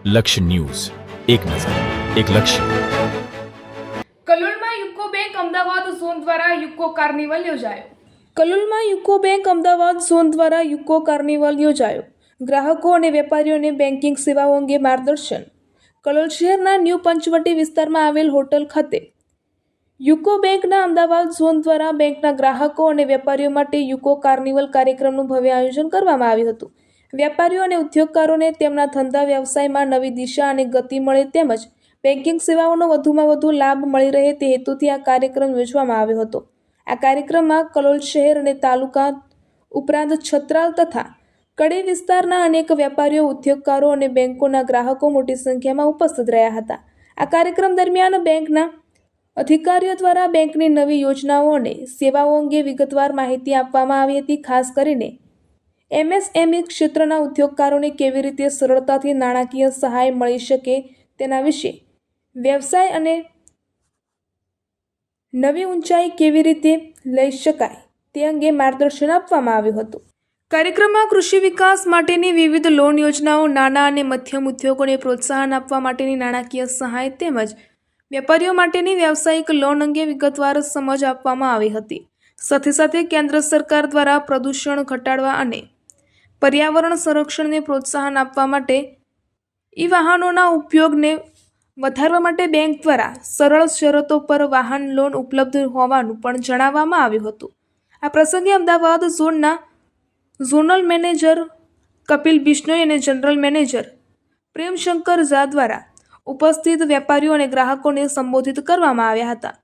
લક્ષ્ય ન્યૂઝ, એક નજર, એક લક્ષ્ય. કલોલમાં યુકો બેંક અમદાવાદ ઝોન દ્વારા યુકો કાર્નિવલ યોજાયો. કલોલમાં યુકો બેંક અમદાવાદ ઝોન દ્વારા યુકો કાર્નિવલ યોજાયો. ગ્રાહકો અને વેપારીઓને બેન્કિંગ સેવાઓ અંગે માર્ગદર્શન. કલોલ શહેરના ન્યૂ પંચવટી વિસ્તારમાં આવેલ હોટલ ખાતે યુકો બેંકના અમદાવાદ ઝોન દ્વારા બેંકના ગ્રાહકો અને વેપારીઓ માટે યુકો કાર્નિવલ કાર્યક્રમનું ભવ્ય આયોજન કરવામાં આવ્યું હતું. વેપારીઓ અને ઉદ્યોગકારોને તેમના ધંધા વ્યવસાયમાં નવી દિશા અને ગતિ મળે તેમજ બેન્કિંગ સેવાઓનો વધુમાં વધુ લાભ મળી રહે તે હેતુથી આ કાર્યક્રમ યોજવામાં આવ્યો હતો. આ કાર્યક્રમમાં કલોલ શહેર અને તાલુકા ઉપરાંત છત્રાલ તથા કડી વિસ્તારના અનેક વેપારીઓ, ઉદ્યોગકારો અને બેંકોના ગ્રાહકો મોટી સંખ્યામાં ઉપસ્થિત રહ્યા હતા. આ કાર્યક્રમ દરમિયાન બેંકના અધિકારીઓ દ્વારા બેંકની નવી યોજનાઓ અને સેવાઓ અંગે વિગતવાર માહિતી આપવામાં આવી હતી. ખાસ કરીને એમએસએમઈ ક્ષેત્રના ઉદ્યોગકારોને કેવી રીતે સરળતાથી નાણાકીય સહાય મળી શકે તેના વિશે, વ્યવસાય અને નવી ઊંચાઈ કેવી રીતે લઈ શકાય તે અંગે માર્ગદર્શન આપવામાં આવ્યું હતું. કાર્યક્રમમાં કૃષિ વિકાસ માટેની વિવિધ લોન યોજનાઓ, નાના અને મધ્યમ ઉદ્યોગોને પ્રોત્સાહન આપવા માટેની નાણાકીય સહાય તેમજ વેપારીઓ માટેની વ્યવસાયિક લોન અંગે વિગતવાર સમજ આપવામાં આવી હતી. સાથે સાથે કેન્દ્ર સરકાર દ્વારા પ્રદૂષણ ઘટાડવા અને પર્યાવરણ સંરક્ષણને પ્રોત્સાહન આપવા માટે વાહનોના ઉપયોગને વધારવા માટે બેંક દ્વારા સરળ શરતો પર વાહન લોન ઉપલબ્ધ હોવાનું પણ જણાવવામાં આવ્યું હતું. આ પ્રસંગે અમદાવાદ ઝોનના ઝોનલ મેનેજર કપિલ બિશ્નોઈ અને જનરલ મેનેજર પ્રેમશંકર ઝા દ્વારા ઉપસ્થિત વેપારીઓ અને ગ્રાહકોને સંબોધિત કરવામાં આવ્યા હતા.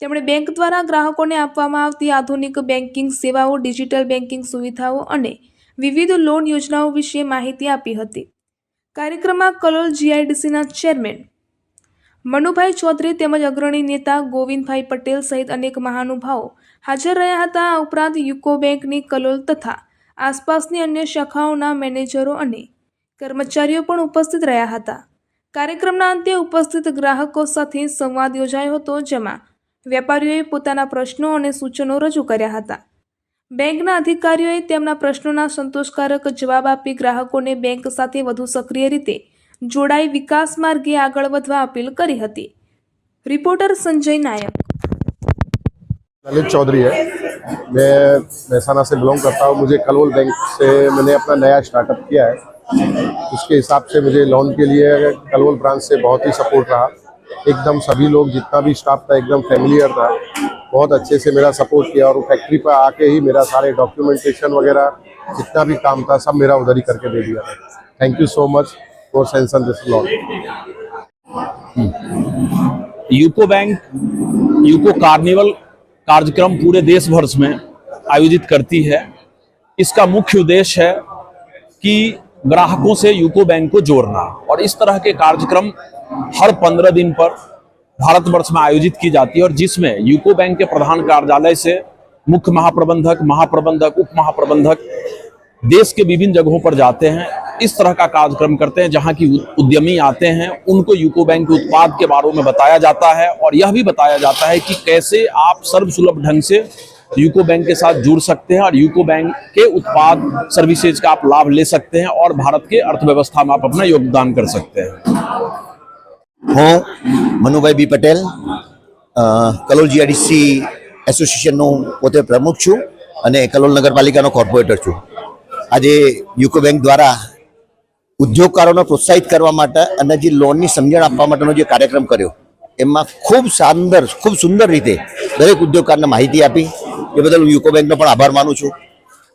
તેમણે બેંક દ્વારા ગ્રાહકોને આપવામાં આવતી આધુનિક બેન્કિંગ સેવાઓ, ડિજિટલ બેન્કિંગ સુવિધાઓ અને વિવિધ લોન યોજનાઓ વિશે માહિતી આપી હતી. કાર્યક્રમમાં કલોલ જીઆઈડીસીના ચેરમેન મનુભાઈ ચૌધરી તેમજ અગ્રણી નેતા ગોવિંદભાઈ પટેલ સહિત અનેક મહાનુભાવો હાજર રહ્યા હતા. આ ઉપરાંત યુકો બેંકની કલોલ તથા આસપાસની અન્ય શાખાઓના મેનેજરો અને કર્મચારીઓ પણ ઉપસ્થિત રહ્યા હતા. કાર્યક્રમના અંતે ઉપસ્થિત ગ્રાહકો સાથે સંવાદ યોજાયો હતો, જેમાં વેપારીઓએ પોતાના પ્રશ્નો અને સૂચનો રજૂ કર્યા હતા. બેંકના અધિકારીઓએ તેમના પ્રશ્નોના સંતોષકારક જવાબ આપી ગ્રાહકોને બેંક સાથે વધુ સક્રિય રીતે જોડાઈ વિકાસ માર્ગે આગળ વધવા અપીલ કરી હતી. રિપોર્ટર સંજય નાયક. ललित चौधरी है, मैं महसाना से बिलोंग करता हूँ. मुझे कलोल बैंक से मैंने अपना नया स्टार्टअप किया है. उसके हिसाब से मुझे लोन के लिए कलोल ब्रांच से बहुत ही सपोर्ट रहा. एकदम सभी लोग, जितना भी स्टाफ था, एकदम फैमिलियर था. बहुत अच्छे से मेरा सपोर्ट किया और फैक्ट्री पर आके ही मेरा सारे डॉक्यूमेंटेशन वगैरह जितना भी काम था सब मेरा उधर ही करके दे दिया. Thank you so much for sanction this loan. UCO bank UCO carnival कार्यक्रम पूरे देश भर में आयोजित करती है. इसका मुख्य उद्देश्य है कि ग्राहकों से यूको बैंक को जोड़ना और इस तरह के कार्यक्रम हर 15 दिन पर भारतवर्ष में आयोजित की जाती है और जिसमें यूको बैंक के प्रधान कार्यालय से मुख्य महाप्रबंधक, महाप्रबंधक, उप महाप्रबंधक देश के विभिन्न जगहों पर जाते हैं. इस तरह का कार्यक्रम करते हैं जहां की उद्यमी आते हैं, उनको यूको बैंक के उत्पाद के बारे में बताया जाता है और यह भी बताया जाता है कि कैसे आप सर्वसुलभ ढंग से यूको बैंक के साथ जुड़ सकते हैं और यूको बैंक के उत्पाद, सर्विसेज का आप लाभ ले सकते हैं और भारत के अर्थव्यवस्था में आप अपना योगदान कर सकते हैं. હું મનુભાઈ બી પટેલ કલોલ જીઆઈડીસી એસોસિએશનનો પોતે પ્રમુખ છું અને કલોલ નગરપાલિકાનો કોર્પોરેટર છું. આજે યુકો બેંક દ્વારા ઉદ્યોગકારોને પ્રોત્સાહિત કરવા માટે અને જે લોનની સમજણ આપવા માટેનો જે કાર્યક્રમ કર્યો એમાં ખૂબ સુંદર રીતે દરેક ઉદ્યોગકારને માહિતી આપી. એ બદલ હું યુકો બેંકનો પણ આભાર માનું છું.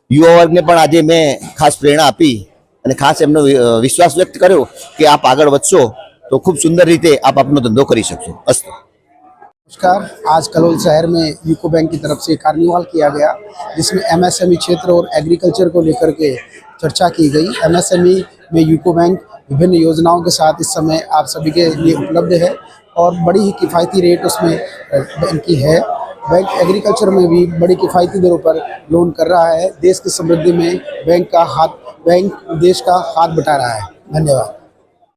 યુવા વર્ગને પણ આજે મેં ખાસ પ્રેરણા આપી અને ખાસ એમનો વિશ્વાસ વ્યક્ત કર્યો કે આપ આગળ વધશો तो खूब सुंदर रीते आप अपना धंधो कर सकते हो. अस्तु. नमस्कार. आज कलोल शहर में यूको बैंक की तरफ से कार्निवल किया गया जिसमें एमएसएमई क्षेत्र और एग्रीकल्चर को लेकर के चर्चा की गई. एमएसएमई में यूको बैंक विभिन्न योजनाओं के साथ इस समय आप सभी के लिए उपलब्ध है और बड़ी ही किफ़ायती रेट उसमें बैंक की है. बैंक एग्रीकल्चर में भी बड़ी किफ़ायती दरों पर लोन कर रहा है. देश की समृद्धि में बैंक देश का हाथ बटा रहा है. धन्यवाद.